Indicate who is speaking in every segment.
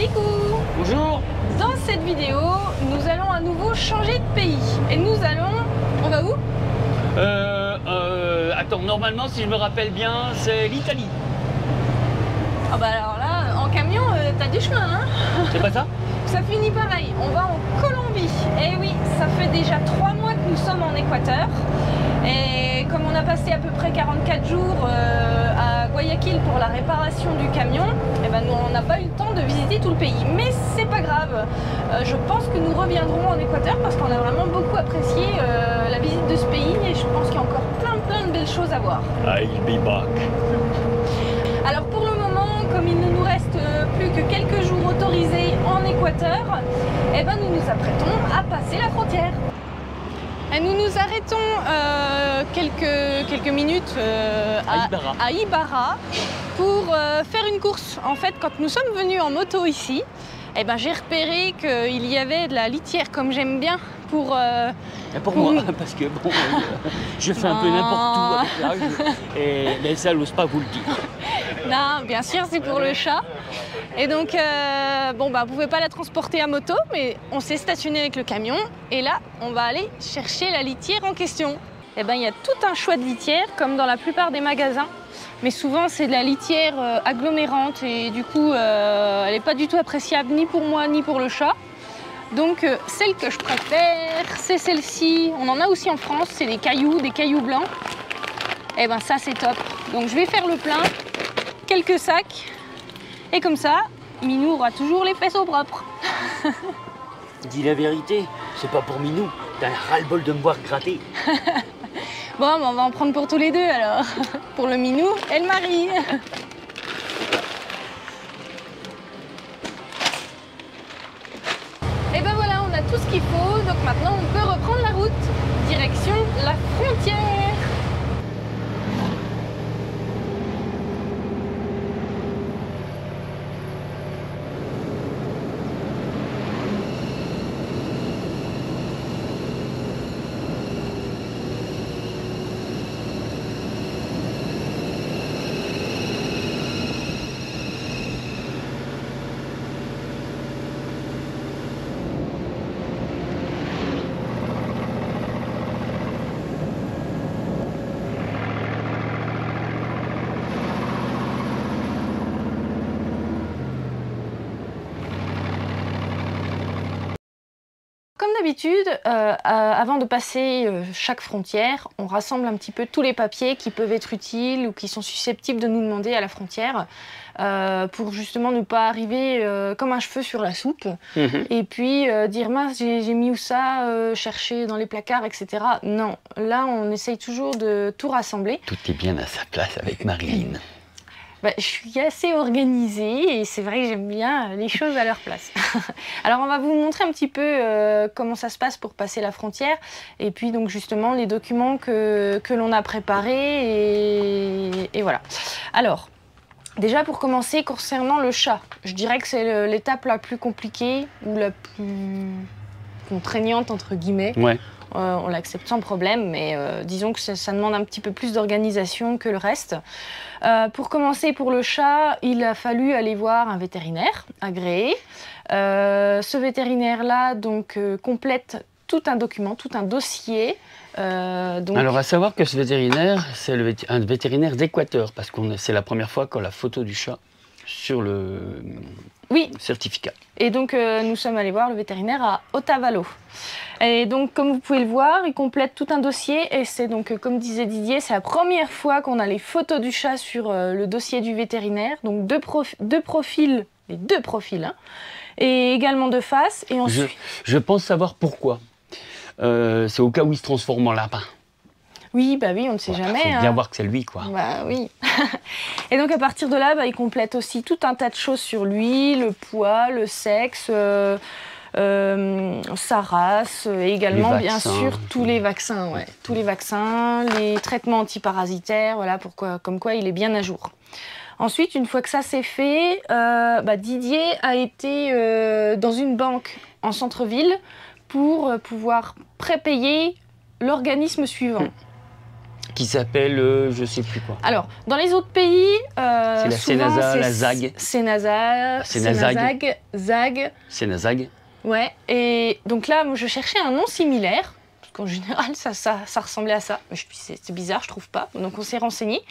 Speaker 1: Kikou!
Speaker 2: Bonjour.
Speaker 1: Dans cette vidéo, nous allons à nouveau changer de pays. Et nous allons... On va où?
Speaker 2: Attends, normalement, si je me rappelle bien, c'est l'Italie.
Speaker 1: Ah bah alors là, en camion, t'as du chemin, hein?
Speaker 2: C'est pas ça?
Speaker 1: Ça finit pareil, on va en Colombie. Et oui, ça fait déjà 3 mois que nous sommes en Équateur. Et comme on a passé à peu près 44 jours à Guayaquil pour la réparation du camion, et ben nous, on n'a pas eu le temps de visiter tout le pays. Mais c'est pas grave, je pense que nous reviendrons en Équateur parce qu'on a vraiment beaucoup apprécié la visite de ce pays et je pense qu'il y a encore plein de belles choses à voir.
Speaker 2: I'll be back.
Speaker 1: Alors pour le moment, comme il ne nous reste plus que quelques jours autorisés en Équateur, eh ben nous nous apprêtons à passer la frontière. Et nous nous arrêtons quelques minutes à Ibarra pour faire une course. En fait, quand nous sommes venus en moto ici, eh ben, j'ai repéré qu'il y avait de la litière, comme j'aime bien, pour
Speaker 2: moi, parce que bon, je fais un peu n'importe où avec l'âge, et ça n'ose pas vous le dire.
Speaker 1: Non, bien sûr, c'est pour le chat. Et donc, bon, bah, vous ne pouvez pas la transporter à moto, mais on s'est stationné avec le camion. Et là, on va aller chercher la litière en question. Eh ben, il y a tout un choix de litière, comme dans la plupart des magasins. Mais souvent, c'est de la litière agglomérante et du coup, elle n'est pas du tout appréciable ni pour moi ni pour le chat. Donc, celle que je préfère, c'est celle-ci. On en a aussi en France, c'est des cailloux blancs. Eh ben, ça, c'est top. Donc, je vais faire le plein, quelques sacs. Et comme ça, Minou aura toujours les fesses au propre.
Speaker 2: Dis la vérité, c'est pas pour Minou. T'as un ras-le-bol de me voir gratter.
Speaker 1: Bon, on va en prendre pour tous les deux alors. Pour le Minou et le mari. Et ben voilà, on a tout ce qu'il faut. Donc maintenant, on peut reprendre la route. Direction la frontière. Comme d'habitude, avant de passer chaque frontière, on rassemble un petit peu tous les papiers qui peuvent être utiles ou qui sont susceptibles de nous demander à la frontière pour justement ne pas arriver comme un cheveu sur la soupe et puis dire mince, j'ai mis où ça, chercher dans les placards, etc. Non, là on essaye toujours de tout rassembler.
Speaker 2: Tout est bien à sa place avec Marilyn.
Speaker 1: Bah, je suis assez organisée et c'est vrai que j'aime bien les choses à leur place. Alors on va vous montrer un petit peu comment ça se passe pour passer la frontière et puis donc justement les documents que l'on a préparés et voilà. Alors déjà pour commencer concernant le chat, je dirais que c'est l'étape la plus compliquée ou la plus contraignante entre guillemets.
Speaker 2: Ouais.
Speaker 1: On l'accepte sans problème, mais disons que ça demande un petit peu plus d'organisation que le reste. Pour commencer, pour le chat, il a fallu aller voir un vétérinaire agréé. Ce vétérinaire-là donc complète tout un document, tout un dossier. Donc... Alors
Speaker 2: à savoir que ce vétérinaire, c'est un vétérinaire d'Équateur, parce que c'est la première fois qu'on a la photo du chat sur le certificat.
Speaker 1: Et donc nous sommes allés voir le vétérinaire à Otavalo. Et donc comme vous pouvez le voir, il complète tout un dossier et c'est donc comme disait Didier, c'est la première fois qu'on a les photos du chat sur le dossier du vétérinaire. Donc deux profils, les deux profils, hein, et également de face. Et ensuite...
Speaker 2: je pense savoir pourquoi. C'est au cas où il se transforme en lapin.
Speaker 1: Oui, bah oui, on ne sait jamais.
Speaker 2: Il faut bien voir que c'est lui, quoi.
Speaker 1: Bah oui. Et donc à partir de là, il complète aussi tout un tas de choses sur lui, le poids, le sexe, sa race, et également bien sûr tous les vaccins, tous les vaccins, les traitements antiparasitaires, voilà comme quoi il est bien à jour. Ensuite, une fois que ça c'est fait, Didier a été dans une banque en centre-ville pour pouvoir prépayer l'organisme suivant.
Speaker 2: qui s'appelle je sais plus quoi.
Speaker 1: Alors, dans les autres pays,
Speaker 2: c'est la Sénasa, la ZAG.
Speaker 1: Sénasa, ZAG.
Speaker 2: Sénazag.
Speaker 1: Ouais, et donc là, moi, je cherchais un nom similaire, parce qu'en général, ça ressemblait à ça. C'est bizarre, je trouve pas. Donc on s'est renseigné.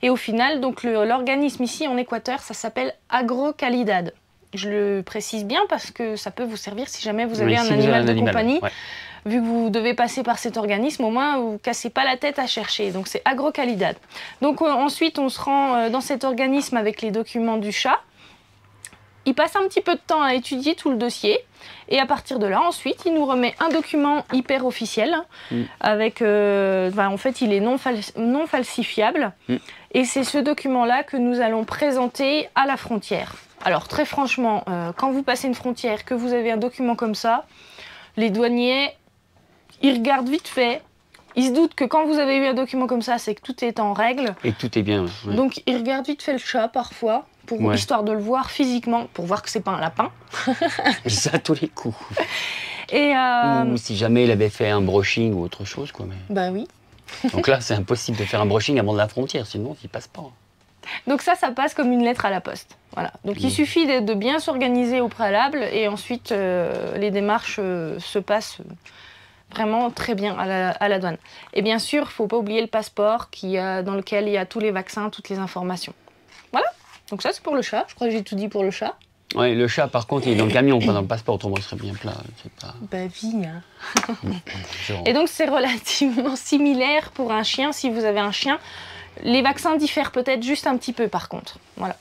Speaker 1: Et au final, donc l'organisme ici en Équateur, ça s'appelle Agrocalidad. Je le précise bien parce que ça peut vous servir si jamais vous avez un animal de compagnie. Ouais. Vu que vous devez passer par cet organisme, au moins vous ne cassez pas la tête à chercher. Donc c'est Agrocalidad. Donc ensuite, on se rend dans cet organisme avec les documents du chat. Il passe un petit peu de temps à étudier tout le dossier. Et à partir de là, ensuite, il nous remet un document hyper officiel. Avec, en fait, il est non falsifiable. Et c'est ce document-là que nous allons présenter à la frontière. Alors très franchement, quand vous passez une frontière, que vous avez un document comme ça, les douaniers, ils regardent vite fait, ils se doutent que quand vous avez eu un document comme ça, c'est que tout est en règle.
Speaker 2: Et que tout est bien. Ouais.
Speaker 1: Donc ils regardent vite fait le chat parfois, histoire de le voir physiquement, pour voir que c'est pas un lapin.
Speaker 2: Ça à tous les coups.
Speaker 1: Et
Speaker 2: Ou si jamais il avait fait un brushing ou autre chose, quoi. Mais...
Speaker 1: Bah oui.
Speaker 2: Donc là, c'est impossible de faire un brushing avant de la frontière, sinon il passe pas.
Speaker 1: Donc ça passe comme une lettre à la poste. Voilà. Donc il suffit de bien s'organiser au préalable et ensuite les démarches se passent vraiment très bien à la douane. Et bien sûr, il ne faut pas oublier le passeport dans lequel il y a tous les vaccins, toutes les informations. Voilà. Donc ça c'est pour le chat. Je crois que j'ai tout dit pour le chat.
Speaker 2: Oui, le chat par contre il est dans le camion, pas dans le passeport, autrement il serait bien plat. Pas...
Speaker 1: Bah vie, hein. Et donc c'est relativement similaire pour un chien, si vous avez un chien. Les vaccins diffèrent peut-être juste un petit peu par contre. Voilà.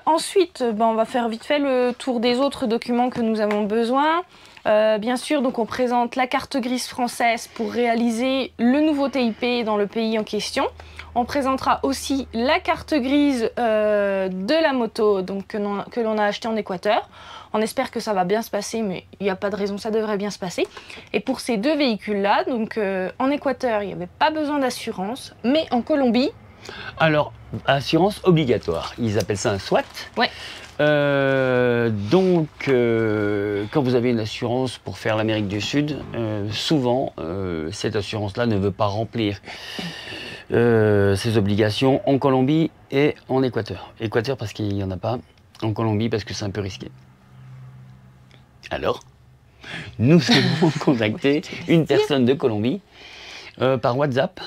Speaker 1: Ensuite, on va faire vite fait le tour des autres documents que nous avons besoin. Bien sûr, donc on présente la carte grise française pour réaliser le nouveau TIP dans le pays en question. On présentera aussi la carte grise de la moto donc, que l'on a achetée en Équateur. On espère que ça va bien se passer, mais il n'y a pas de raison, ça devrait bien se passer. Et pour ces deux véhicules-là, donc en Équateur, il n'y avait pas besoin d'assurance, mais en Colombie...
Speaker 2: Alors, assurance obligatoire, ils appellent ça un SWAT.
Speaker 1: Ouais.
Speaker 2: Donc, quand vous avez une assurance pour faire l'Amérique du Sud, souvent, cette assurance-là ne veut pas remplir ses obligations en Colombie et en Équateur. Équateur parce qu'il n'y en a pas, en Colombie parce que c'est un peu risqué. Alors, nous avons contacté une personne de Colombie par WhatsApp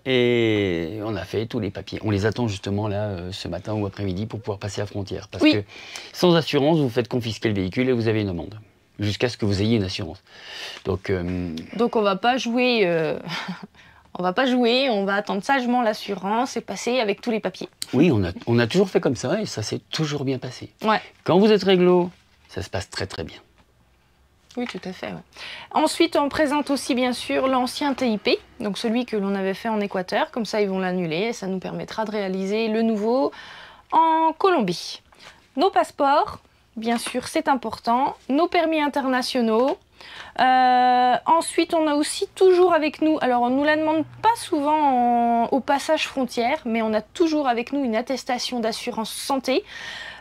Speaker 2: et on a fait tous les papiers. On les attend justement là ce matin ou après-midi pour pouvoir passer la frontière. Parce que sans assurance, vous faites confisquer le véhicule et vous avez une amende. Jusqu'à ce que vous ayez une assurance. Donc
Speaker 1: on va pas jouer... On va pas jouer, on va attendre sagement l'assurance et passer avec tous les papiers.
Speaker 2: Oui, on a toujours fait comme ça et ça s'est toujours bien passé.
Speaker 1: Ouais.
Speaker 2: Quand vous êtes réglo, ça se passe très très bien.
Speaker 1: Oui, tout à fait. Ouais. Ensuite, on présente aussi bien sûr l'ancien TIP, donc celui que l'on avait fait en Équateur. Comme ça, ils vont l'annuler et ça nous permettra de réaliser le nouveau en Colombie. Nos passeports, bien sûr, c'est important. Nos permis internationaux. Ensuite, on a aussi toujours avec nous, alors on ne nous la demande pas souvent au passage frontière, mais on a toujours avec nous une attestation d'assurance santé.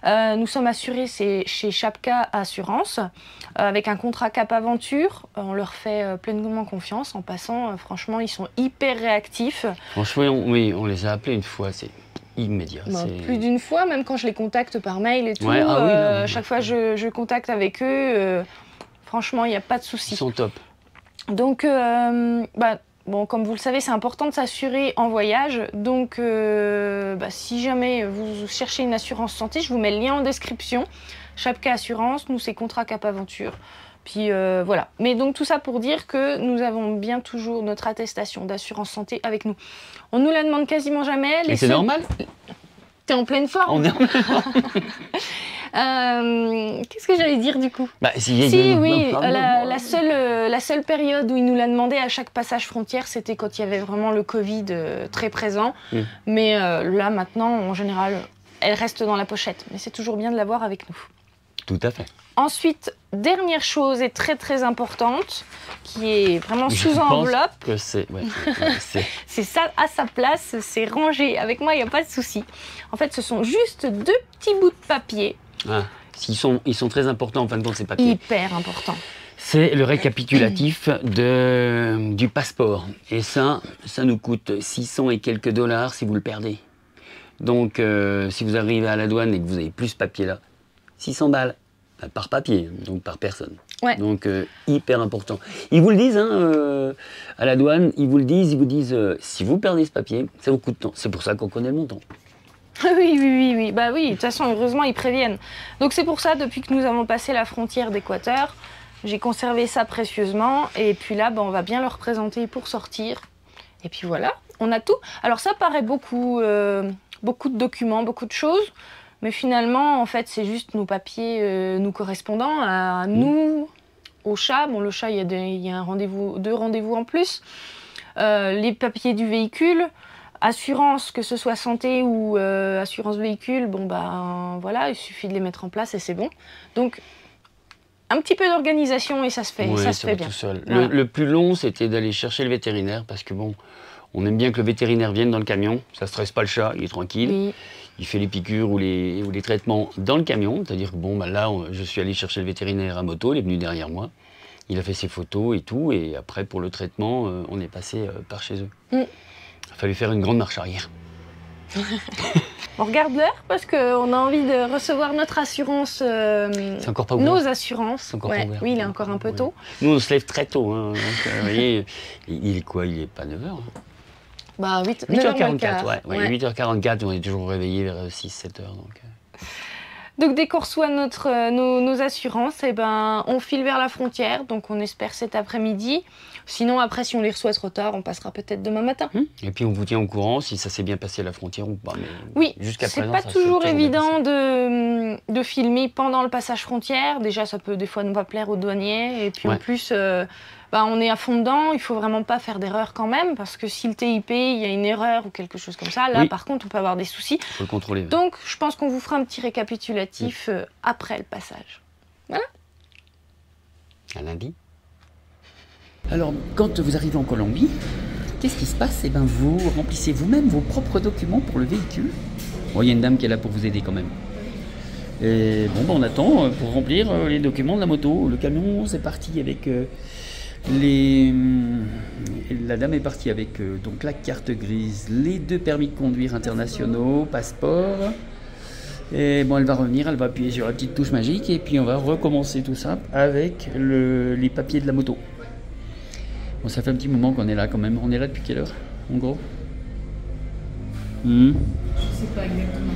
Speaker 1: Nous sommes assurés chez Chapka Assurance, avec un contrat Cap Aventure. On leur fait pleinement confiance en passant. Franchement, ils sont hyper réactifs.
Speaker 2: Franchement, on les a appelés une fois, c'est immédiat.
Speaker 1: Plus d'une fois, même quand je les contacte par mail et tout.
Speaker 2: Ouais,
Speaker 1: chaque fois je contacte avec eux. Franchement, il n'y a pas de souci.
Speaker 2: Ils sont top.
Speaker 1: Donc, comme vous le savez, c'est important de s'assurer en voyage. Donc, si jamais vous cherchez une assurance santé, je vous mets le lien en description. Chapka Assurance, nous, c'est contrat Cap Aventure. Puis voilà. Mais donc, tout ça pour dire que nous avons bien toujours notre attestation d'assurance santé avec nous. On nous la demande quasiment jamais.
Speaker 2: Et c'est normal.
Speaker 1: T'es en pleine forme.
Speaker 2: On est en pleine forme.
Speaker 1: Qu'est-ce que j'allais dire du coup? La seule période où il nous l'a demandé à chaque passage frontière, c'était quand il y avait vraiment le Covid très présent. Mais là maintenant, en général, elle reste dans la pochette. Mais c'est toujours bien de l'avoir avec nous.
Speaker 2: Tout à fait.
Speaker 1: Ensuite, dernière chose et très très importante, qui est vraiment sous enveloppe.
Speaker 2: C'est
Speaker 1: ça à sa place, c'est rangé. Avec moi, il n'y a pas de souci. En fait, ce sont juste 2 petits bouts de papier.
Speaker 2: Ils sont très importants en fin de compte, ces papiers.
Speaker 1: Hyper importants.
Speaker 2: c'est le récapitulatif du passeport. Et ça nous coûte 600 et quelques dollars si vous le perdez. Donc, si vous arrivez à la douane et que vous avez plus ce papier-là, 600 balles par papier, donc par personne.
Speaker 1: Ouais.
Speaker 2: Donc, hyper important. Ils vous le disent, hein, à la douane, ils vous disent, si vous perdez ce papier, ça vous coûte tant. C'est pour ça qu'on connaît le montant.
Speaker 1: Oui. Bah oui, de toute façon, heureusement, ils préviennent. Donc c'est pour ça, depuis que nous avons passé la frontière d'Équateur, j'ai conservé ça précieusement. Et puis là, bah, on va bien le représenter pour sortir. Et puis voilà, on a tout. Alors ça paraît beaucoup de documents, beaucoup de choses. Mais finalement, en fait, c'est juste nos papiers nous correspondant à nous, au chat. Bon, le chat, il y a deux rendez-vous en plus. Les papiers du véhicule. Assurance, que ce soit santé ou assurance véhicule, bon ben voilà, il suffit de les mettre en place et c'est bon. Donc un petit peu d'organisation et ça se fait,
Speaker 2: ouais,
Speaker 1: ça se fait bien.
Speaker 2: Tout seul.
Speaker 1: Voilà.
Speaker 2: Le plus long, c'était d'aller chercher le vétérinaire parce que bon, on aime bien que le vétérinaire vienne dans le camion, ça ne stresse pas le chat, il est tranquille. Oui. Il fait les piqûres ou les traitements dans le camion, c'est-à-dire que bon, ben là, je suis allé chercher le vétérinaire à moto, il est venu derrière moi, il a fait ses photos et tout, et après pour le traitement, on est passé par chez eux. Il a fallu faire une grande marche arrière.
Speaker 1: On regarde l'heure parce qu'on a envie de recevoir notre assurance.
Speaker 2: C'est encore pas ouvert.
Speaker 1: Nos assurances.
Speaker 2: Encore pas ouvert.
Speaker 1: Oui, il est encore un peu tôt.
Speaker 2: Nous, on se lève très tôt. Hein, donc, vous voyez, il est quoi? Il est pas 9h. Hein.
Speaker 1: Bah,
Speaker 2: 8h44, ouais. 8h44, on est toujours réveillé vers 6-7h.
Speaker 1: Donc dès qu'on reçoit nos assurances, eh ben, on file vers la frontière, donc on espère cet après-midi. Sinon après, si on les reçoit trop tard, on passera peut-être demain matin.
Speaker 2: Et puis on vous tient au courant si ça s'est bien passé à la frontière ou pas. Mais
Speaker 1: oui,
Speaker 2: jusqu'à
Speaker 1: c'est
Speaker 2: présent,
Speaker 1: pas toujours évident de filmer pendant le passage frontière. Déjà, ça peut des fois ne pas plaire aux douaniers. Et puis en plus, on est à fond dedans, il faut vraiment pas faire d'erreur quand même, parce que si le TIP, il y a une erreur ou quelque chose comme ça, là par contre, on peut avoir des soucis.
Speaker 2: Il faut le contrôler.
Speaker 1: Donc je pense qu'on vous fera un petit récapitulatif après le passage. Voilà.
Speaker 2: À lundi. Alors, quand vous arrivez en Colombie, qu'est-ce qui se passe? Eh bien, vous remplissez vous-même vos propres documents pour le véhicule. Bon, il y a une dame qui est là pour vous aider quand même. Et bon, on attend pour remplir les documents de la moto. Le camion, c'est parti avec la dame est partie avec donc la carte grise, les 2 permis de conduire internationaux, passeport. Et bon, elle va revenir, elle va appuyer sur la petite touche magique et puis on va recommencer tout ça avec les papiers de la moto. Bon, ça fait un petit moment qu'on est là quand même. On est là depuis quelle heure, en gros? Je
Speaker 1: sais pas exactement.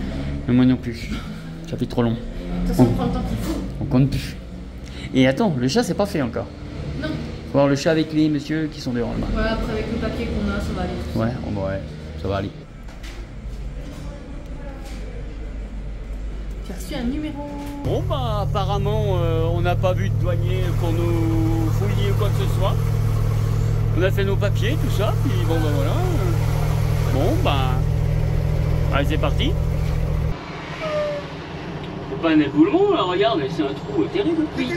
Speaker 2: Mais moi non plus. Ça fait trop long.
Speaker 1: De toute façon, on prend le temps qu'il faut.
Speaker 2: On compte plus. Et attends, le chat, c'est pas fait encore.
Speaker 1: Non.
Speaker 2: Faut voir le chat avec les messieurs qui sont dehors là-bas.
Speaker 1: Ouais, après avec le papier qu'on a, ça va aller.
Speaker 2: Ouais, ça va aller.
Speaker 1: Tu as reçu un numéro.
Speaker 2: Bon, bah, apparemment, on n'a pas vu de douanier pour nous fouiller ou quoi que ce soit. On a fait nos papiers, tout ça, puis bon, bah voilà. Bon, bah. Allez, c'est parti. C'est pas un éboulement, là, regarde, c'est un trou terrible.
Speaker 1: Oui.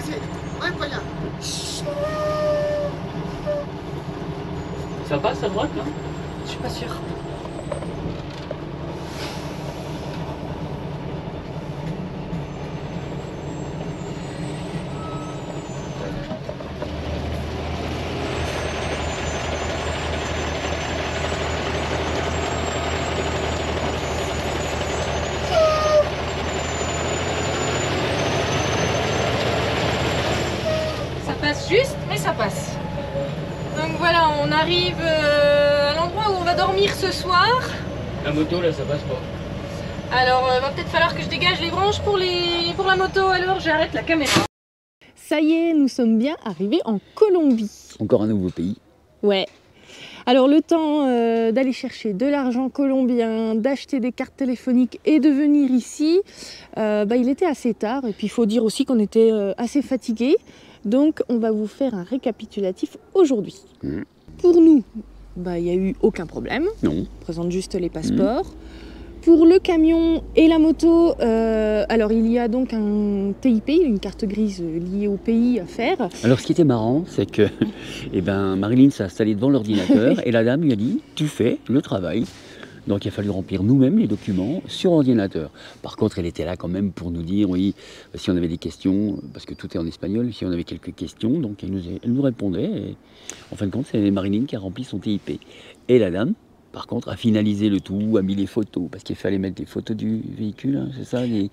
Speaker 2: Ça passe à droite, là?
Speaker 1: Je suis pas sûre. Juste, mais ça passe. Donc voilà, on arrive à l'endroit où on va dormir ce soir.
Speaker 2: La moto, là, ça passe pas.
Speaker 1: Alors, va peut-être falloir que je dégage les branches pour la moto, alors j'arrête la caméra. Ça y est, nous sommes bien arrivés en Colombie.
Speaker 2: Encore un nouveau pays.
Speaker 1: Ouais. Alors le temps d'aller chercher de l'argent colombien, d'acheter des cartes téléphoniques et de venir ici, il était assez tard. Et puis il faut dire aussi qu'on était assez fatigués. Donc on va vous faire un récapitulatif aujourd'hui. Pour nous, il n'y a eu aucun problème.
Speaker 2: Non.
Speaker 1: On présente juste les passeports. Pour le camion et la moto, alors il y a donc un TIP, une carte grise liée au pays à faire.
Speaker 2: Alors ce qui était marrant, c'est que Marilyn s'est installée devant l'ordinateur et la dame lui a dit « Tu fais le travail Donc il a fallu remplir nous-mêmes les documents sur ordinateur. Par contre, elle était là quand même pour nous dire, oui, si on avait des questions, parce que tout est en espagnol, si on avait quelques questions, donc elle nous répondait. Et en fin de compte, c'est Marilyn qui a rempli son TIP. Et la dame, par contre, a finalisé le tout, a mis les photos, parce qu'il fallait mettre des photos du véhicule, hein, c'est ça, des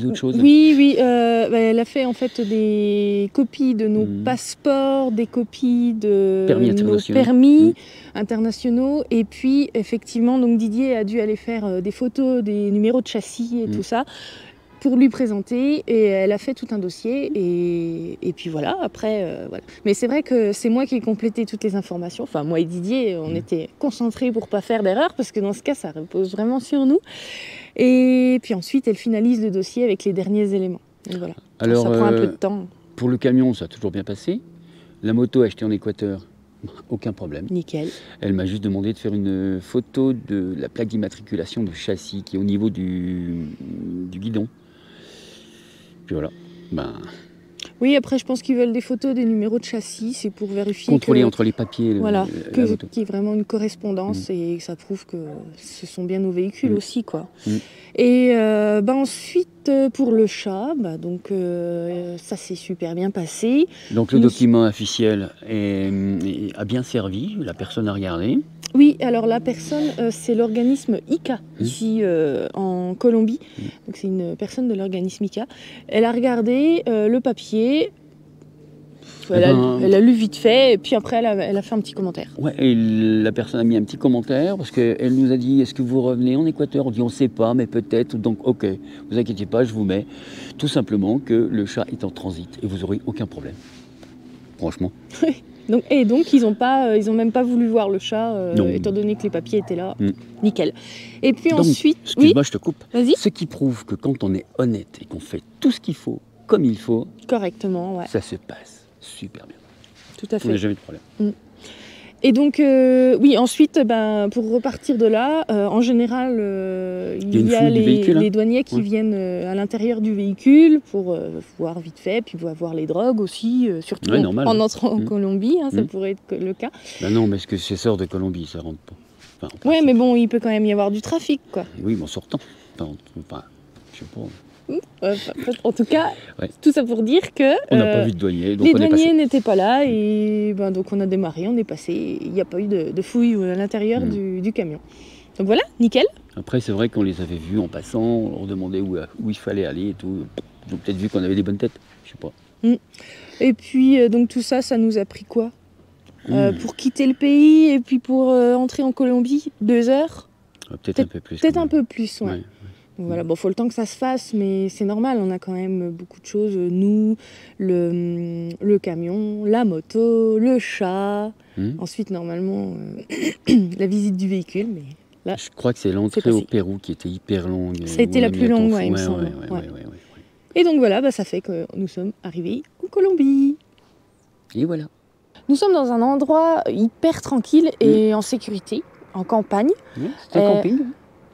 Speaker 2: autres choses.
Speaker 1: Oui, elle a fait en fait des copies de nos passeports, des copies de nos permis internationaux, et puis effectivement, donc Didier a dû aller faire des photos des numéros de châssis et tout ça, pour lui présenter, et elle a fait tout un dossier, et puis voilà, après, voilà. Mais c'est vrai que c'est moi qui ai complété toutes les informations, enfin moi et Didier, on était concentrés pour pas faire d'erreur, parce que dans ce cas, ça repose vraiment sur nous. Et puis ensuite, elle finalise le dossier avec les derniers éléments. Et voilà. Alors, ça prend un peu de temps.
Speaker 2: Pour le camion, ça a toujours bien passé. La moto achetée en Équateur, aucun problème.
Speaker 1: Nickel.
Speaker 2: Elle m'a juste demandé de faire une photo de la plaque d'immatriculation du châssis qui est au niveau du guidon. Puis voilà.
Speaker 1: Oui, après, je pense qu'ils veulent des photos des numéros de châssis, c'est pour vérifier
Speaker 2: contrôler entre les papiers.
Speaker 1: Voilà, qu'il y ait vraiment une correspondance et que ça prouve que ce sont bien nos véhicules aussi, quoi. Et ensuite, pour le chat, donc ça s'est super bien passé.
Speaker 2: Donc le document officiel a bien servi, la personne a regardé.
Speaker 1: Oui, alors la personne, c'est l'organisme ICA, ici en Colombie. Donc c'est une personne de l'organisme ICA. Elle a regardé le papier, elle a lu vite fait, et puis après elle a fait un petit commentaire.
Speaker 2: Ouais, et la personne a mis un petit commentaire, parce qu'elle nous a dit, est-ce que vous revenez en Équateur? On dit, on ne sait pas, mais peut-être, donc ok, vous inquiétez pas, je vous mets tout simplement que le chat est en transit, et vous n'aurez aucun problème. Franchement.
Speaker 1: Donc ils ont même pas voulu voir le chat, étant donné que les papiers étaient là. Nickel. Et puis donc, ensuite...
Speaker 2: Excuse-moi, je te coupe.
Speaker 1: Vas-y.
Speaker 2: Ce qui prouve que quand on est honnête et qu'on fait tout ce qu'il faut, comme il faut...
Speaker 1: Correctement, ouais.
Speaker 2: Ça se passe super bien.
Speaker 1: Tout à fait.
Speaker 2: On n'a jamais de problème.
Speaker 1: Et donc, oui, ensuite, pour repartir de là, en général, il y a les douaniers qui viennent à l'intérieur du véhicule pour voir vite fait, puis voir les drogues aussi, surtout en entrant en Colombie, ça pourrait être le cas.
Speaker 2: Non, mais ce que c'est sort de Colombie, ça rentre pas. Enfin,
Speaker 1: ouais, mais bon, il peut quand même y avoir du trafic, quoi.
Speaker 2: Oui, mais en sortant. Enfin, je sais pas.
Speaker 1: En tout cas, tout ça pour dire que
Speaker 2: on n'a pas vu de douanier, donc
Speaker 1: les douaniers n'étaient pas là, et donc on a démarré, on est passé, il n'y a pas eu de fouille à l'intérieur du camion. Donc voilà, nickel.
Speaker 2: Après, c'est vrai qu'on les avait vus en passant, on leur demandait où il fallait aller et tout. Ils ont peut-être vu qu'on avait des bonnes têtes, je sais pas.
Speaker 1: Et puis donc tout ça, ça nous a pris quoi pour quitter le pays et puis pour entrer en Colombie, 2 heures.
Speaker 2: Peut-être un peu plus.
Speaker 1: Peut-être un peu plus, ouais. Donc voilà, faut le temps que ça se fasse, mais c'est normal, on a quand même beaucoup de choses, nous, le camion, la moto, le chat, ensuite normalement la visite du véhicule, mais là...
Speaker 2: Je crois que c'est l'entrée au Pérou qui était hyper longue.
Speaker 1: Ça a été la plus longue, il me semble. Et donc voilà, ça fait que nous sommes arrivés en Colombie.
Speaker 2: Et voilà.
Speaker 1: Nous sommes dans un endroit hyper tranquille et en sécurité, en campagne.
Speaker 2: C'est un camping.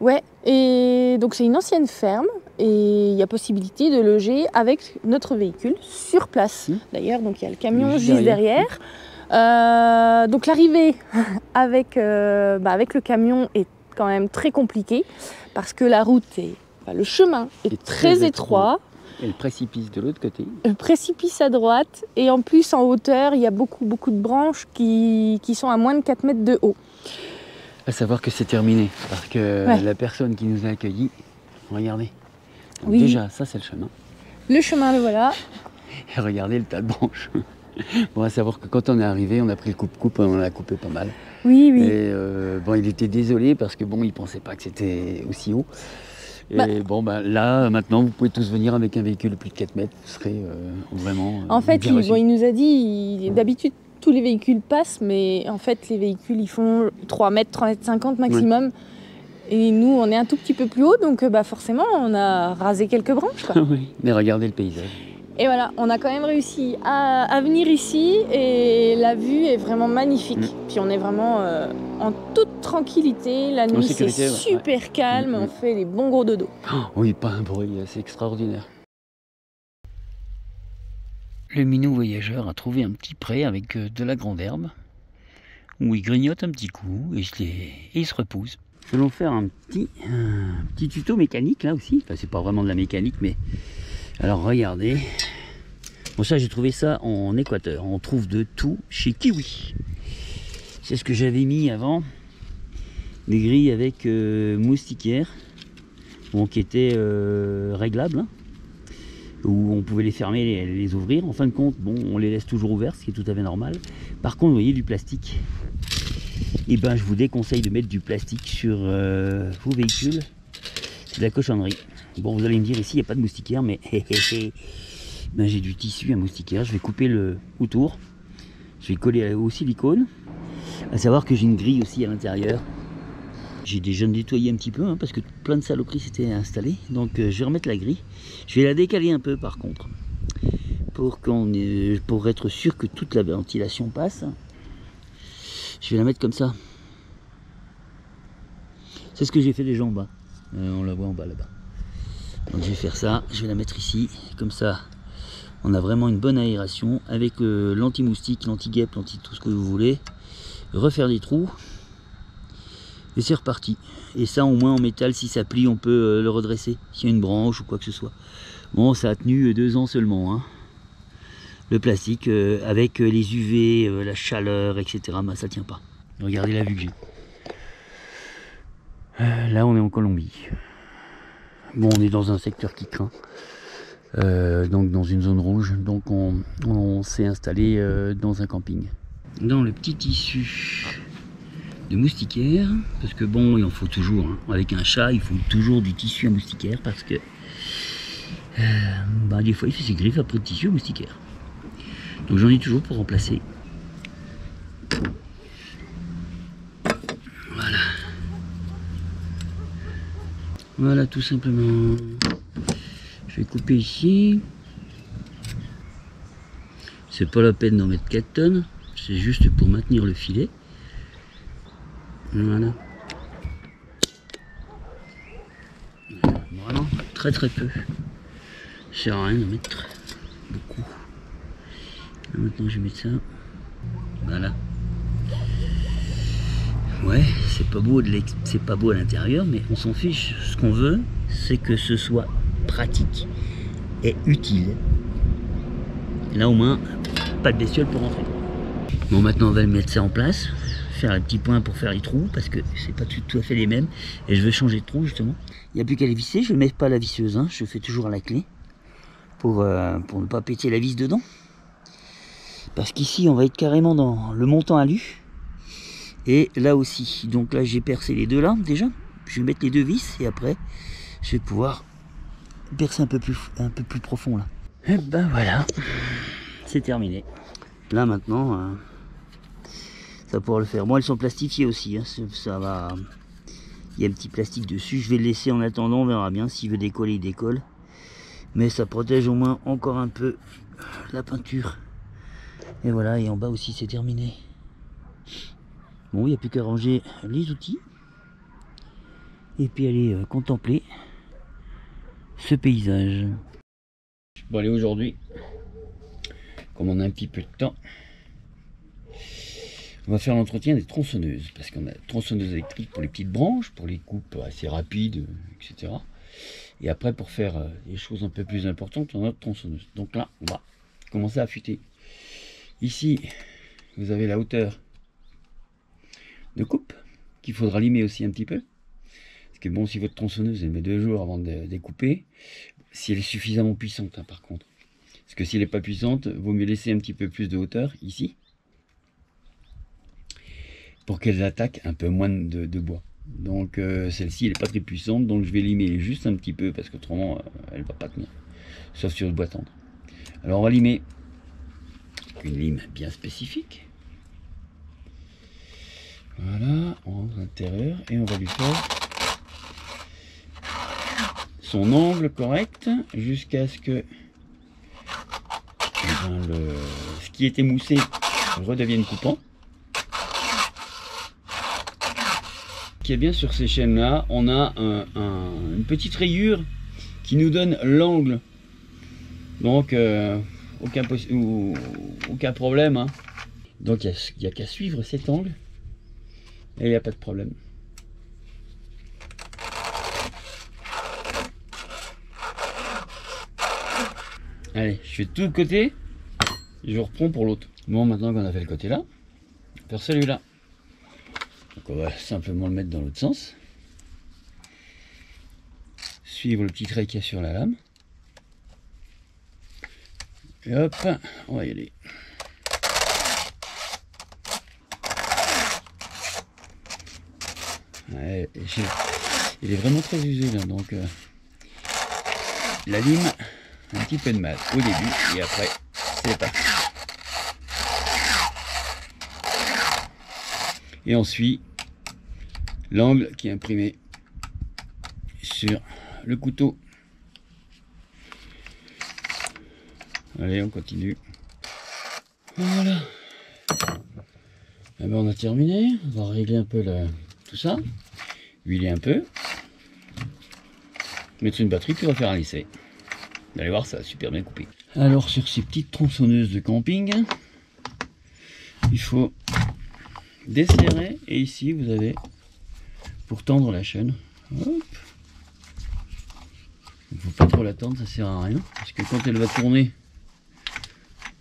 Speaker 1: Ouais, et donc c'est une ancienne ferme et il y a possibilité de loger avec notre véhicule sur place. D'ailleurs, donc il y a le camion juste derrière. Donc l'arrivée avec le camion est quand même très compliquée parce que la route le chemin est très étroit.
Speaker 2: Et le précipice de l'autre côté.
Speaker 1: Le précipice à droite, et en plus en hauteur, il y a beaucoup de branches qui sont à moins de 4 mètres de haut.
Speaker 2: À savoir que c'est terminé, parce que la personne qui nous a accueillis, regardez, donc déjà ça c'est le chemin.
Speaker 1: Le chemin, le voilà.
Speaker 2: Et regardez le tas de branches. Bon, à savoir que quand on est arrivé, on a pris le coupe-coupe, on en a coupé pas mal.
Speaker 1: Oui.
Speaker 2: Et il était désolé parce que il pensait pas que c'était aussi haut. Et là, maintenant, vous pouvez tous venir avec un véhicule de plus de 4 mètres, vous serez vraiment
Speaker 1: en fait, il nous a dit, d'habitude, tous les véhicules passent, mais en fait, les véhicules, ils font 3 mètres 50 maximum. Et nous, on est un tout petit peu plus haut, donc forcément, on a rasé quelques branches, quoi.
Speaker 2: Oui, mais regardez le paysage.
Speaker 1: Et voilà, on a quand même réussi à venir ici, et la vue est vraiment magnifique. Puis on est vraiment en toute tranquillité, la nuit c'est super calme, on fait des bons gros dodos.
Speaker 2: Oui, pas un bruit, c'est extraordinaire. Le minou voyageur a trouvé un petit pré avec de la grande herbe, où il grignote un petit coup et il se repousse. Nous allons faire un petit tuto mécanique là aussi. Enfin, c'est pas vraiment de la mécanique, mais alors regardez. Bon, ça j'ai trouvé ça en Équateur. On trouve de tout chez Kiwi. C'est ce que j'avais mis avant. Des grilles avec moustiquaires, bon, qui étaient réglables, hein, où on pouvait les fermer et les ouvrir. En fin de compte, bon, on les laisse toujours ouvertes, ce qui est tout à fait normal. Par contre, vous voyez du plastique. Et ben, je vous déconseille de mettre du plastique sur vos véhicules. C'est de la cochonnerie. Bon, vous allez me dire ici, il n'y a pas de moustiquaire, mais ben, j'ai du tissu à moustiquaire. Je vais couper le autour. Je vais coller au silicone. À savoir que j'ai une grille aussi à l'intérieur. J'ai déjà nettoyé un petit peu, hein, parce que plein de saloperies s'étaient installées. Donc je vais remettre la grille. Je vais la décaler un peu par contre. Pour être sûr que toute la ventilation passe. Je vais la mettre comme ça. C'est ce que j'ai fait déjà en bas. On la voit en bas là-bas. Donc je vais faire ça. Je vais la mettre ici. Comme ça, on a vraiment une bonne aération. Avec l'anti-moustique, l'anti-guêpe, tout ce que vous voulez. Refaire des trous. Et c'est reparti. Et ça, au moins en métal, si ça plie, on peut le redresser. S'il y a une branche ou quoi que ce soit. Bon, ça a tenu 2 ans seulement. Hein. Le plastique, avec les UV, la chaleur, etc. Bah, ça tient pas. Regardez la vue que j'ai. Là, on est en Colombie. Bon, on est dans un secteur qui craint. Donc dans une zone rouge. Donc on s'est installé dans un camping. Dans le petit tissu de moustiquaire, parce que bon, il en faut toujours, hein. Avec un chat il faut toujours du tissu à moustiquaire, parce que bah, des fois il fait ses griffes après le tissu à moustiquaire, donc j'en ai toujours pour remplacer. Voilà tout simplement. Je vais couper ici, c'est pas la peine d'en mettre 4 tonnes, c'est juste pour maintenir le filet. Voilà. Vraiment très peu. Ça sert à rien de mettre beaucoup. Là, maintenant je vais mettre ça. Voilà. Ouais, c'est pas beau à l'intérieur, mais on s'en fiche. Ce qu'on veut, c'est que ce soit pratique et utile. Et là au moins, pas de bestiole pour rentrer. Bon, maintenant on va mettre ça en place. Faire les petits points pour faire les trous, parce que c'est pas tout à fait les mêmes, et je veux changer de trou justement. Il n'y a plus qu'à les visser. Je ne mets pas la visseuse, hein. Je fais toujours à la clé pour ne pas péter la vis dedans, parce qu'ici on va être carrément dans le montant alu, et là aussi. Donc là j'ai percé les deux là déjà, je vais mettre les 2 vis et après je vais pouvoir percer un peu plus profond là. Et ben voilà, c'est terminé. Là maintenant ça va pouvoir le faire. Bon, elles sont plastifiées aussi, hein. Ça va. Il y a un petit plastique dessus. Je vais le laisser en attendant, on verra bien. S'il veut décoller, il décolle. Mais ça protège au moins encore un peu la peinture. Et voilà, et en bas aussi c'est terminé. Bon, il n'y a plus qu'à ranger les outils. Et puis aller contempler ce paysage. Bon, allez, aujourd'hui, comme on a un petit peu de temps, on va faire l'entretien des tronçonneuses, parce qu'on a tronçonneuse électrique pour les petites branches, pour les coupes assez rapides, etc. Et après, pour faire des choses un peu plus importantes, on a notre tronçonneuse. Donc là, on va commencer à affûter. Ici, vous avez la hauteur de coupe, qu'il faudra limer aussi un petit peu. Parce que bon, si votre tronçonneuse, elle met 2 jours avant de découper, si elle est suffisamment puissante, hein, par contre. Parce que si elle n'est pas puissante, vaut mieux laisser un petit peu plus de hauteur, ici, pour qu'elle attaque un peu moins de bois. Donc celle-ci elle n'est pas très puissante, donc je vais limer juste un petit peu, parce qu'autrement elle ne va pas tenir, sauf sur le bois tendre. Alors on va limer une lime bien spécifique, voilà, en intérieur, et on va lui faire son angle correct jusqu'à ce que ce qui était moussé redevienne coupant. Ce qui est bien sur ces chaînes là, on a une petite rayure qui nous donne l'angle, donc aucun problème, hein. Donc il n'y a qu'à suivre cet angle et il n'y a pas de problème. Allez, je fais tout le côté et je reprends pour l'autre. Bon, maintenant qu'on a fait le côté là, on va faire celui-là. Donc on va simplement le mettre dans l'autre sens. Suivre le petit trait qu'il y a sur la lame. Et hop, on va y aller. Ouais, il est vraiment très usé là, donc la lime, un petit peu de mal au début et après c'est parti. Et on suit l'angle qui est imprimé sur le couteau. Allez, on continue. Voilà. Eh ben, on a terminé. On va régler un peu tout ça. Huiler un peu. Mettre une batterie, puis on va faire un essai. Vous allez voir, ça va super bien couper. Alors, sur ces petites tronçonneuses de camping, il faut desserrer. Et ici, vous avez pour tendre la chaîne. Hop. Il ne faut pas trop la tendre, ça sert à rien. Parce que quand elle va tourner,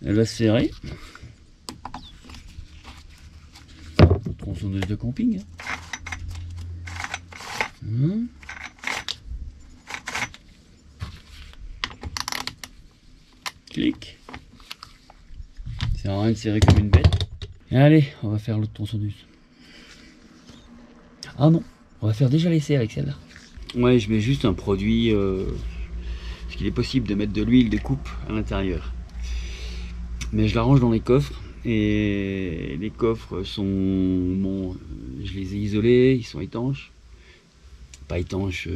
Speaker 2: elle va se serrer. Tronçonneuse de camping. Clic. Ça sert à rien de serrer comme une bête. Et allez, on va faire l'autre tronçonneuse. Ah non, on va faire déjà l'essai avec celle-là. Ouais, je mets juste un produit, parce qu'il est possible de mettre de l'huile de coupe à l'intérieur. Mais je la range dans les coffres, et les coffres sont, bon, je les ai isolés, ils sont étanches. Pas étanches,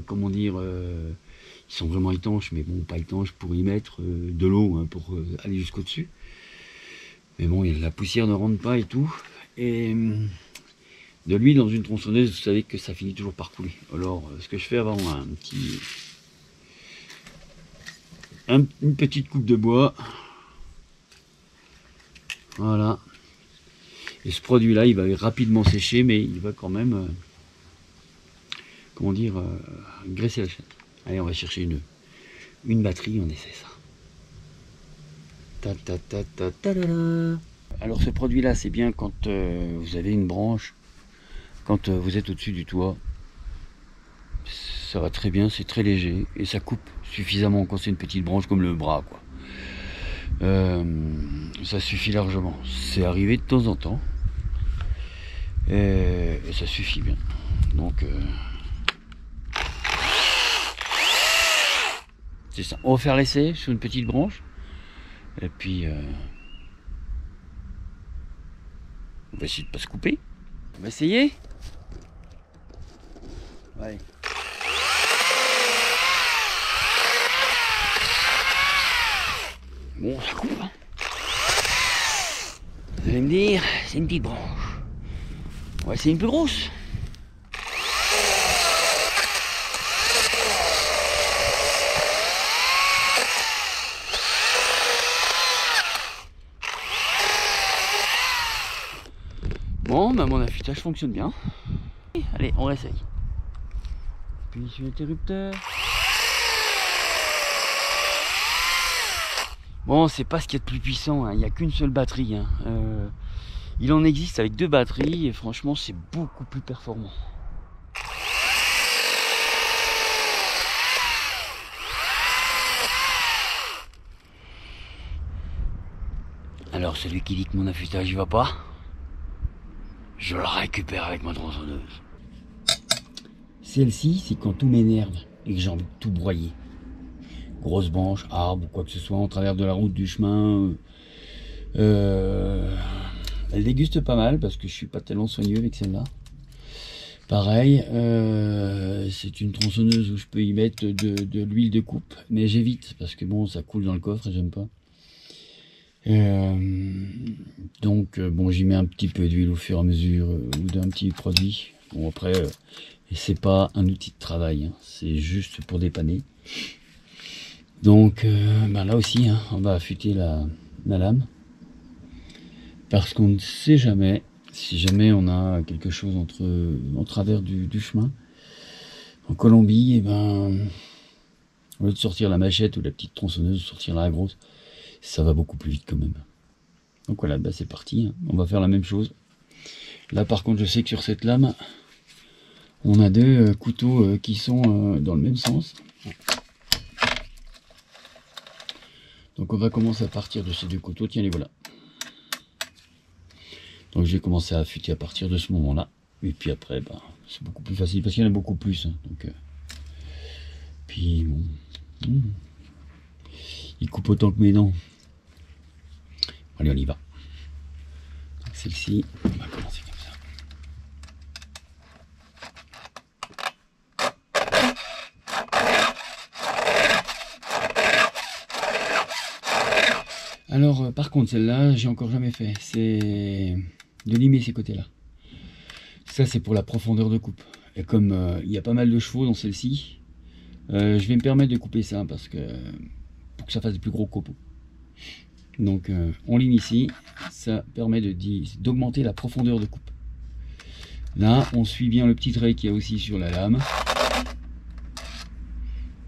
Speaker 2: comment dire, ils sont vraiment étanches, mais bon, pas étanches pour y mettre de l'eau, hein, pour aller jusqu'au dessus. Mais bon, la poussière ne rentre pas et tout. Et de l'huile dans une tronçonneuse, vous savez que ça finit toujours par couler. Alors, ce que je fais avant, une petite coupe de bois. Voilà. Et ce produit-là, il va rapidement sécher, mais il va quand même, comment dire, graisser la chaîne. Allez, on va chercher une batterie, on essaie ça. Alors ce produit-là, c'est bien quand vous avez une branche, quand vous êtes au-dessus du toit. Ça va très bien, c'est très léger et ça coupe suffisamment quand c'est une petite branche comme le bras, quoi. Ça suffit largement. C'est arrivé de temps en temps et ça suffit bien. Donc c'est ça. On va faire l'essai sur une petite branche et puis on va essayer de ne pas se couper. On va essayer. Ouais. Bon, ça coupe, hein. Vous allez me dire, c'est une petite branche. On va essayer une plus grosse. Bon, bah mon affûtage fonctionne bien. Allez, on réessaye. Puis sur l'interrupteur. Bon, c'est pas ce qu'il y a de plus puissant, hein. Il n'y a qu'une seule batterie, hein. Il en existe avec 2 batteries et franchement c'est beaucoup plus performant. Alors celui qui dit que mon affûtage il va pas, je le récupère avec ma tronçonneuse. Celle-ci, c'est quand tout m'énerve et que j'ai envie de tout broyer. Grosse branche, arbre, quoi que ce soit, en travers de la route, du chemin. Elle déguste pas mal parce que je suis pas tellement soigneux avec celle-là. Pareil, c'est une tronçonneuse où je peux y mettre de l'huile de coupe, mais j'évite parce que bon, ça coule dans le coffre et j'aime pas. Donc bon, j'y mets un petit peu d'huile au fur et à mesure ou d'un petit produit. Bon après, c'est pas un outil de travail, hein, c'est juste pour dépanner. Donc ben là aussi, hein, on va affûter la lame parce qu'on ne sait jamais si jamais on a quelque chose en travers du chemin. En Colombie, et ben Au lieu de sortir la machette ou la petite tronçonneuse, sortir la grosse, ça va beaucoup plus vite quand même. Donc voilà, bah c'est parti, hein. On va faire la même chose. Là par contre je sais que sur cette lame, on a deux couteaux qui sont dans le même sens. Donc on va commencer à partir de ces deux couteaux, tiens les voilà. Donc je vais commencer à affûter à partir de ce moment là. Et puis après, bah, c'est beaucoup plus facile parce qu'il y en a beaucoup plus. Hein. Donc, puis bon, il coupe autant que mes dents. Allez, on y va. Celle-ci, on va commencer comme ça. Alors, par contre, celle-là, j'ai encore jamais fait. C'est de limer ces côtés-là. Ça, c'est pour la profondeur de coupe. Et comme il y a pas mal de chevaux dans celle-ci, je vais me permettre de couper ça parce que pour que ça fasse des plus gros copeaux. Donc, on lime ici. Ça permet d'augmenter la profondeur de coupe. Là, on suit bien le petit trait qu'il y a aussi sur la lame.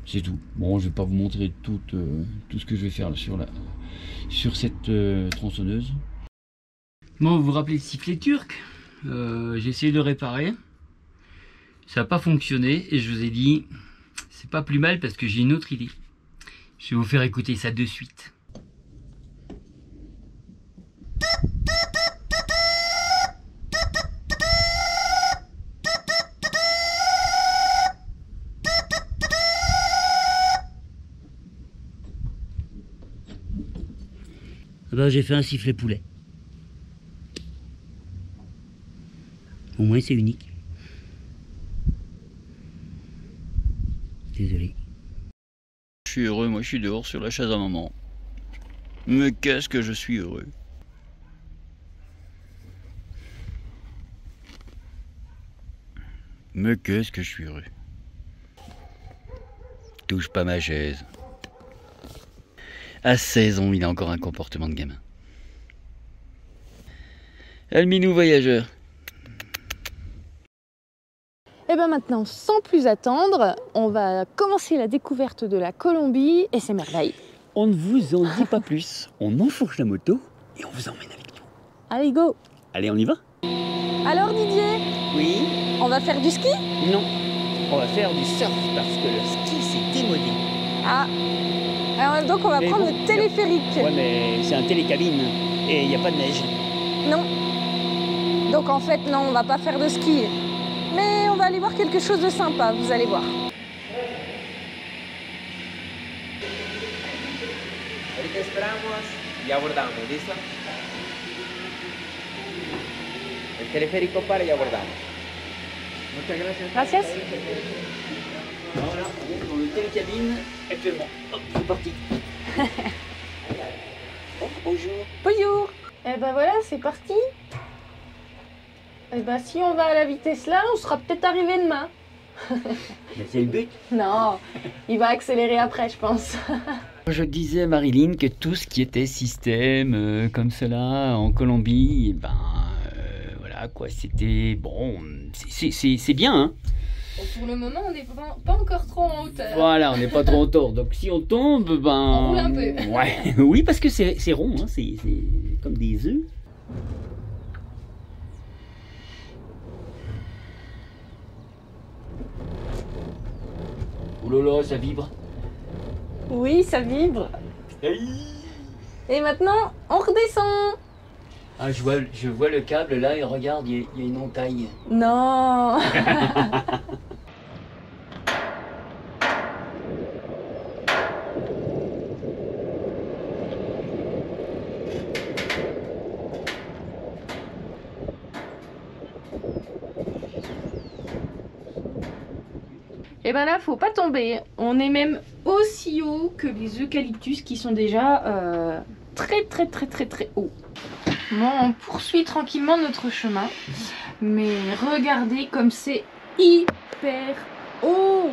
Speaker 2: C'est tout. Bon, je vais pas vous montrer tout ce que je vais faire là, sur cette tronçonneuse. Bon, vous vous rappelez le sifflet turc? J'ai essayé de réparer, ça n'a pas fonctionné et je vous ai dit c'est pas plus mal parce que j'ai une autre idée. Je vais vous faire écouter ça de suite.
Speaker 3: Ben, j'ai fait un sifflet poulet. Au moins c'est unique. Désolé.
Speaker 2: Je suis heureux, moi je suis dehors sur la chaise à maman. Mais qu'est-ce que je suis heureux. Mais qu'est-ce que je suis heureux. Touche pas ma chaise. À 16 ans, il a encore un comportement de gamin. Alminou voyageur.
Speaker 1: Et bien maintenant, sans plus attendre, on va commencer la découverte de la Colombie et ses merveilles.
Speaker 2: On ne vous en dit pas plus. On enfourche la moto et on vous emmène avec nous.
Speaker 1: Allez, go!
Speaker 2: Allez, on y va?
Speaker 1: Alors Didier,
Speaker 2: Oui?
Speaker 1: on va faire du ski?
Speaker 2: Non. On va faire du surf parce que le ski c'est démodé.
Speaker 1: Ah, alors, donc on va prendre le téléphérique.
Speaker 2: Ouais, mais c'est un télécabine et il n'y a pas de neige.
Speaker 1: Non. Donc en fait, non, on va pas faire de ski. Mais on va aller voir quelque chose de sympa, vous allez voir.
Speaker 4: Ahorita esperamos y abordamos, ¿listo? El teleférico para y abordamos. Muchas gracias.
Speaker 1: Gracias.
Speaker 2: Voilà, on est dans le télécabine actuellement. Hop, c'est parti. Oh, bonjour.
Speaker 1: Bonjour. Et ben voilà, c'est parti. Et ben si on va à la vitesse là, on sera peut-être arrivé demain.
Speaker 2: Mais c'est le but.
Speaker 1: Non, il va accélérer après, je pense.
Speaker 2: Je disais à Marilyn que tout ce qui était système comme cela en Colombie, eh ben voilà quoi, c'était bon, c'est bien. Hein.
Speaker 1: Bon, pour le moment, on n'est pas encore trop en hauteur.
Speaker 2: Voilà, on n'est pas trop en tort. Donc si on tombe, ben
Speaker 1: On roule un peu.
Speaker 2: Ouais, oui, parce que c'est rond, hein, c'est comme des œufs. Oh là là, ça vibre.
Speaker 1: Oui, ça vibre. Et maintenant, on redescend.
Speaker 2: Ah, je vois le câble là et regarde, il y a une entaille.
Speaker 1: Non. Et ben là, faut pas tomber. On est même aussi haut que les eucalyptus qui sont déjà très haut. Bon, on poursuit tranquillement notre chemin. Mais regardez comme c'est hyper haut.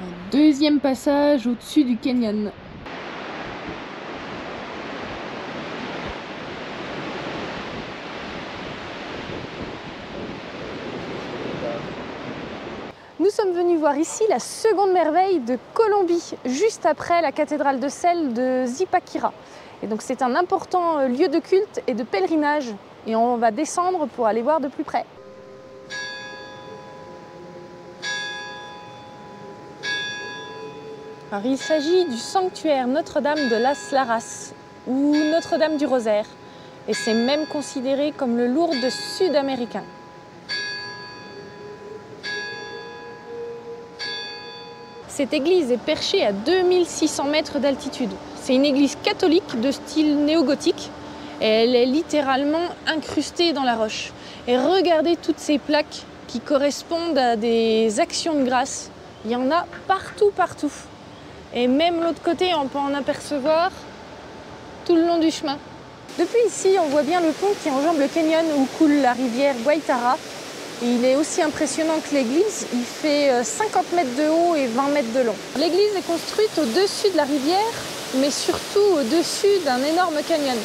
Speaker 1: Un deuxième passage au-dessus du canyon. sommes venus voir ici la seconde merveille de Colombie, juste après la cathédrale de sel de Zipaquirá. Et donc c'est un important lieu de culte et de pèlerinage. Et on va descendre pour aller voir de plus près. Alors, il s'agit du sanctuaire Notre-Dame de Las Laras, ou Notre-Dame du Rosaire. Et c'est même considéré comme le Lourdes sud-américain. Cette église est perchée à 2600 mètres d'altitude. C'est une église catholique de style néo-gothique et elle est littéralement incrustée dans la roche. Et regardez toutes ces plaques qui correspondent à des actions de grâce. Il y en a partout, partout. Et même l'autre côté, on peut en apercevoir tout le long du chemin. Depuis ici, on voit bien le pont qui enjambe le canyon où coule la rivière Guaitara. Et il est aussi impressionnant que l'église, il fait 50 mètres de haut et 20 mètres de long. L'église est construite au-dessus de la rivière, mais surtout au-dessus d'un énorme canyon.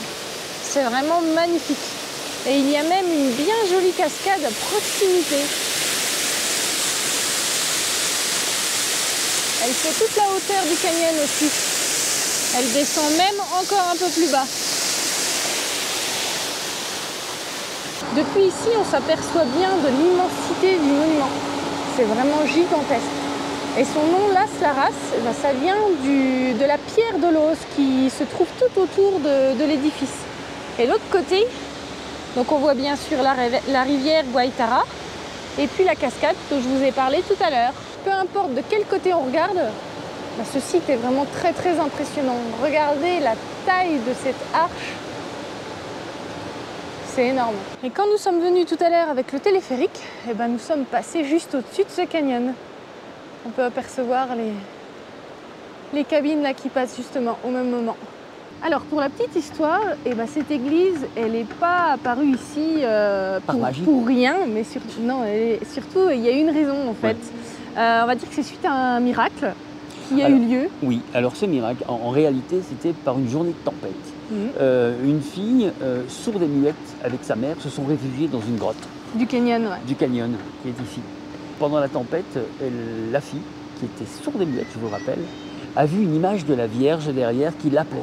Speaker 1: C'est vraiment magnifique. Et il y a même une bien jolie cascade à proximité. Elle fait toute la hauteur du canyon aussi. Elle descend même encore un peu plus bas. Depuis ici, on s'aperçoit bien de l'immensité du monument. C'est vraiment gigantesque. Et son nom, Las Laras, ça vient de la pierre de l'os qui se trouve tout autour de l'édifice. Et l'autre côté, donc on voit bien sûr la rivière Guaitara et puis la cascade dont je vous ai parlé tout à l'heure. Peu importe de quel côté on regarde, ce site est vraiment très très impressionnant. Regardez la taille de cette arche. C'est énorme. Et quand nous sommes venus tout à l'heure avec le téléphérique, nous sommes passés juste au-dessus de ce canyon. On peut apercevoir les cabines là qui passent justement au même moment. Alors pour la petite histoire, cette église, elle n'est pas apparue ici pour rien, mais surtout il y a une raison en fait. On va dire que c'est suite à un miracle qui a eu lieu.
Speaker 2: Oui, alors ce miracle, en réalité, c'était par une journée de tempête. Une fille sourde et muette avec sa mère se sont réfugiées dans une grotte.
Speaker 1: Du canyon, ouais.
Speaker 2: Du canyon, qui est ici. Pendant la tempête, la fille, qui était sourde et muette, je vous rappelle, a vu une image de la Vierge derrière qui l'appelait.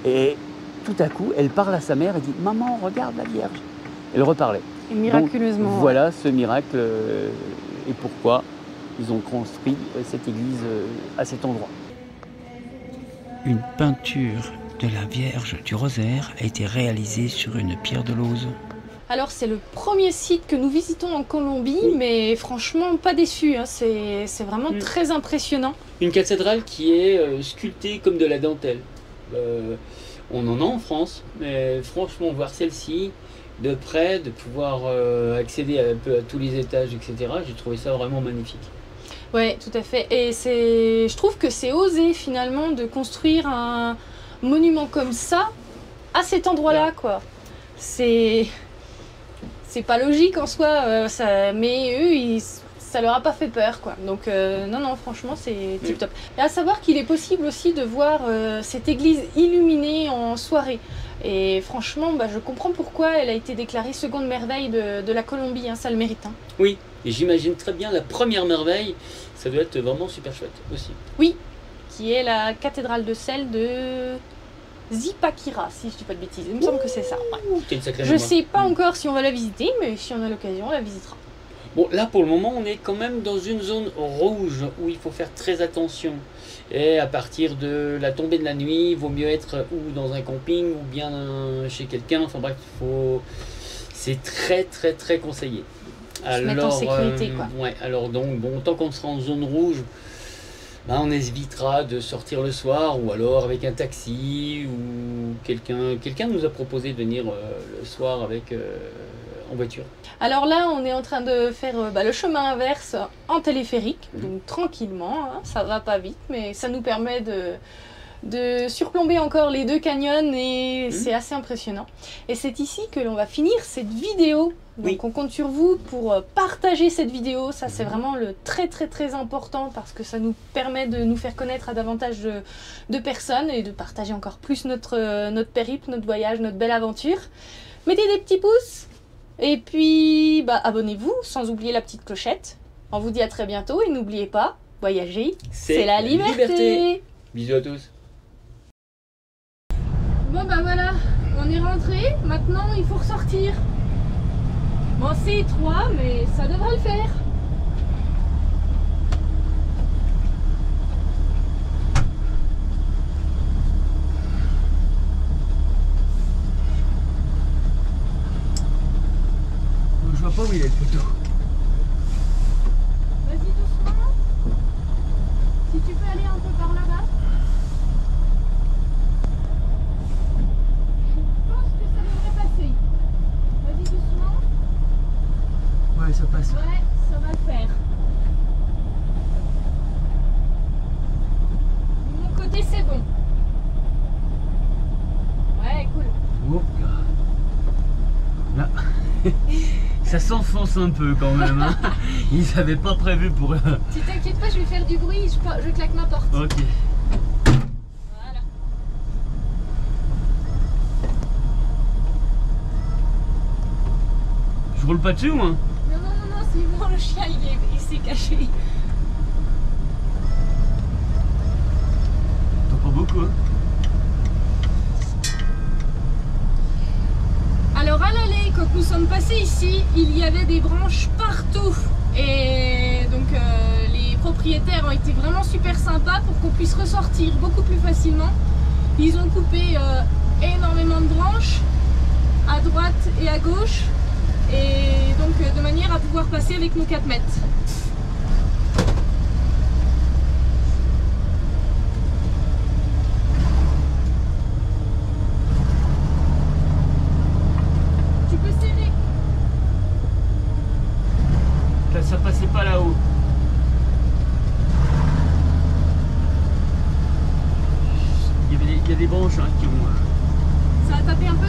Speaker 2: Et tout à coup, elle parle à sa mère et dit « Maman, regarde la Vierge ». Elle reparlait.
Speaker 1: Et miraculeusement.
Speaker 2: Donc, voilà ce miracle et pourquoi ils ont construit cette église à cet endroit.
Speaker 3: Une peinture de la Vierge du Rosaire a été réalisée sur une pierre de l'Auze.
Speaker 1: Alors c'est le premier site que nous visitons en Colombie, mais franchement pas déçu, hein. C'est vraiment très impressionnant.
Speaker 2: Une cathédrale qui est sculptée comme de la dentelle. On en a en France, mais franchement voir celle-ci de près, de pouvoir accéder un peu à tous les étages, etc., j'ai trouvé ça vraiment magnifique.
Speaker 1: Oui, tout à fait. Et je trouve que c'est osé finalement de construire un monument comme ça à cet endroit-là, quoi. C'est pas logique en soi, mais eux, ça leur a pas fait peur, quoi. Donc non, franchement, c'est tip top. Et à savoir qu'il est possible aussi de voir cette église illuminée en soirée. Et franchement, je comprends pourquoi elle a été déclarée seconde merveille de la Colombie, hein, ça le mérite. Hein.
Speaker 2: Oui, et j'imagine très bien la première merveille, ça doit être vraiment super chouette aussi.
Speaker 1: Oui, qui est la cathédrale de sel de Zipaquirá, si je dis pas de bêtises. Il me semble que c'est ça. Ouais. Je sais pas encore si on va la visiter, mais si on a l'occasion, on la visitera.
Speaker 2: Bon, là pour le moment, on est quand même dans une zone rouge où il faut faire très attention. Et à partir de la tombée de la nuit, il vaut mieux être ou dans un camping ou bien chez quelqu'un. Enfin bref, c'est très très très conseillé.
Speaker 1: Se mettre en sécurité, quoi.
Speaker 2: Ouais, alors donc, bon, tant qu'on sera en zone rouge, on évitera de sortir le soir ou alors avec un taxi ou quelqu'un nous a proposé de venir le soir avec en voiture.
Speaker 1: Alors là, on est en train de faire le chemin inverse en téléphérique, donc tranquillement, hein, ça va pas vite, mais ça nous permet de surplomber encore les deux canyons et c'est assez impressionnant. Et c'est ici que l'on va finir cette vidéo. Donc on compte sur vous pour partager cette vidéo, ça c'est vraiment le très très très important parce que ça nous permet de nous faire connaître à davantage de personnes et de partager encore plus notre périple, notre voyage, notre belle aventure. Mettez des petits pouces et puis abonnez-vous sans oublier la petite clochette. On vous dit à très bientôt et n'oubliez pas, voyager, c'est la liberté.
Speaker 2: Bisous à tous.
Speaker 1: Bon bah voilà, on est rentré, maintenant il faut ressortir. Bon c'est étroit mais ça devrait le faire.
Speaker 2: Je vois pas où il est le poteau.
Speaker 1: Vas-y doucement. Si tu peux aller un peu par là-bas. Je pense que ça devrait passer. Vas-y doucement.
Speaker 2: Ouais, ça passe.
Speaker 1: Ouais, ça va le faire. De mon côté c'est bon. Ouais, cool.
Speaker 2: Oh, là. Ça s'enfonce un peu quand même. Hein. Ils n'avaient pas prévu pour.
Speaker 1: Si t'inquiète pas, je vais faire du bruit, je claque ma porte.
Speaker 2: Ok.
Speaker 1: Voilà.
Speaker 2: Je roule pas dessus moi.
Speaker 1: Non, c'est bon, le chien il s'est caché.
Speaker 2: T'en pas beaucoup hein.
Speaker 1: Alors à l'allée, quand nous sommes passés ici, il y avait des branches partout. Et donc les propriétaires ont été vraiment super sympas pour qu'on puisse ressortir beaucoup plus facilement. Ils ont coupé énormément de branches à droite et à gauche. Et donc de manière à pouvoir passer avec nos 4 mètres. Tu peux serrer.
Speaker 2: Là, ça passait pas là-haut. Il y a des branches hein, qui ont.
Speaker 1: Ça a tapé un peu?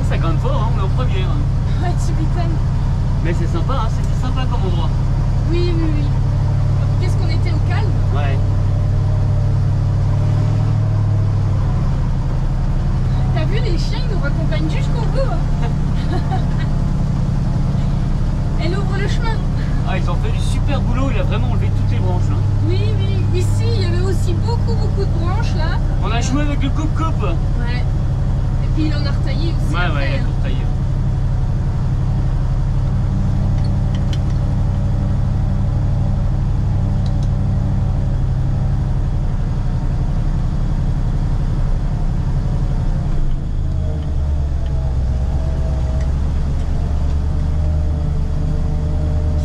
Speaker 2: Ça grimpe fort, hein, on est au premier. Hein.
Speaker 1: Ouais, tu m'étonnes.
Speaker 2: Mais c'est sympa, hein, c'était sympa comme endroit.
Speaker 1: Oui. Qu'est-ce qu'on était au calme?
Speaker 2: Ouais.
Speaker 1: T'as vu, les chiens ils nous raccompagnent jusqu'au bout. Hein. Elle ouvre le chemin.
Speaker 2: Ah, ils ont fait du super boulot, il a vraiment enlevé toutes les branches. Hein.
Speaker 1: Oui. Ici, il y avait aussi beaucoup de branches là.
Speaker 2: On a joué avec le coupe-coupe.
Speaker 1: Ouais. Et puis il en a retaillé aussi.
Speaker 2: Ouais,
Speaker 1: après,
Speaker 2: il a
Speaker 1: hein.
Speaker 2: tout retaillé.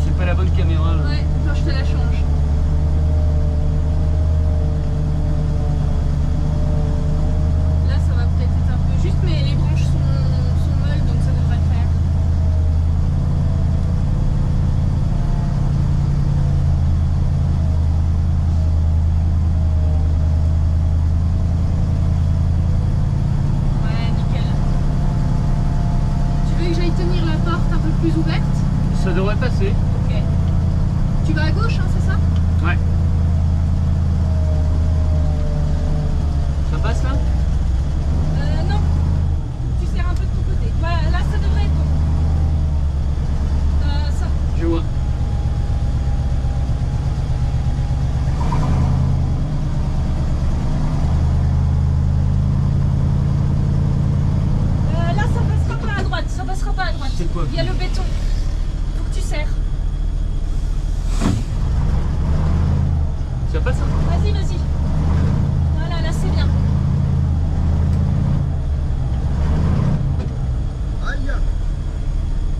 Speaker 2: C'est pas la bonne caméra là.
Speaker 1: Ouais, attends, je te la change. Là, ça va peut-être être un peu juste, mais les branches sont molles, donc ça devrait le faire. Ouais, nickel. Tu veux que j'aille tenir la porte un peu plus ouverte?
Speaker 2: Ça devrait passer.
Speaker 1: Ok. Tu vas à gauche, hein, c'est ça?
Speaker 2: Ouais. Ça passe là?
Speaker 1: Non. Tu serres un peu de ton côté. Voilà, là, ça devrait être bon. Ça.
Speaker 2: Je vois.
Speaker 1: Là, ça passera pas à droite. Ça passera pas à droite.
Speaker 2: C'est quoi?
Speaker 1: Il y a le béton. Faut que tu serres.
Speaker 2: Ça passe hein?
Speaker 1: Vas-y. Voilà, là, c'est bien.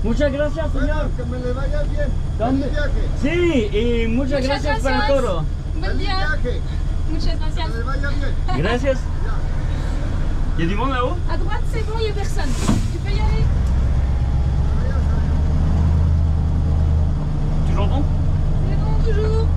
Speaker 2: Muchas gracias, señor.
Speaker 5: Que me le vaya bien.
Speaker 2: ¿Dónde?
Speaker 5: Feliz viaje.
Speaker 2: Sí, y muchas
Speaker 1: Muchas
Speaker 2: gracias para
Speaker 1: gracias.
Speaker 2: todo.
Speaker 1: Buen
Speaker 5: Feliz
Speaker 1: día.
Speaker 5: viaje.
Speaker 1: Muchas
Speaker 5: Que
Speaker 1: gracias.
Speaker 5: le vaya bien.
Speaker 2: Gracias. Il y a du monde là-haut?
Speaker 1: À droite, c'est bon, il n'y a personne. Tu peux y aller.
Speaker 2: Toujours bon?
Speaker 1: C'est bon, toujours.